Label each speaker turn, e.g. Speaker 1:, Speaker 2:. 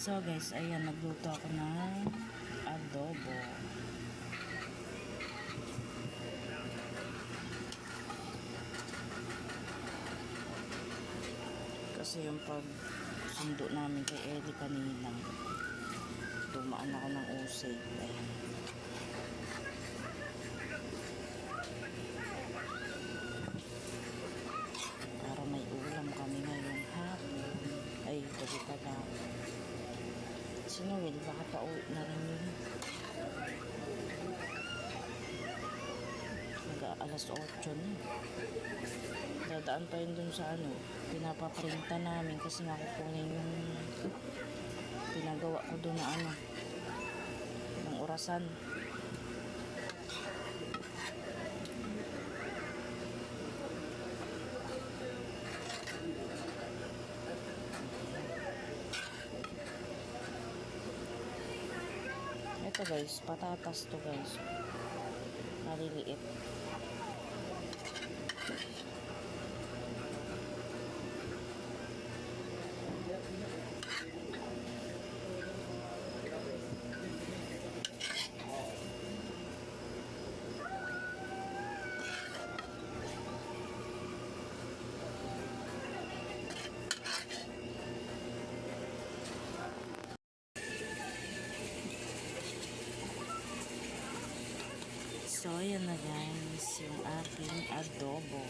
Speaker 1: So guys, ayan, nagluto ako ng adobo. Kasi yung pagsundo namin kay Ellie kanina, dumaan ako ng usay. Ayan. Para may ulam kami ngayong hapon. Ay, gabi pala. Si Noel, baka pa-uwi na rin yun. Alas 8 na. Dadaan pa yun dun sa pinapaprinta namin kasi nakukunin yung pinagawa ko dun na ng orasan. Ito guys, patatas to guys. Maliliit. So, ayan na guys, yung aking adobo.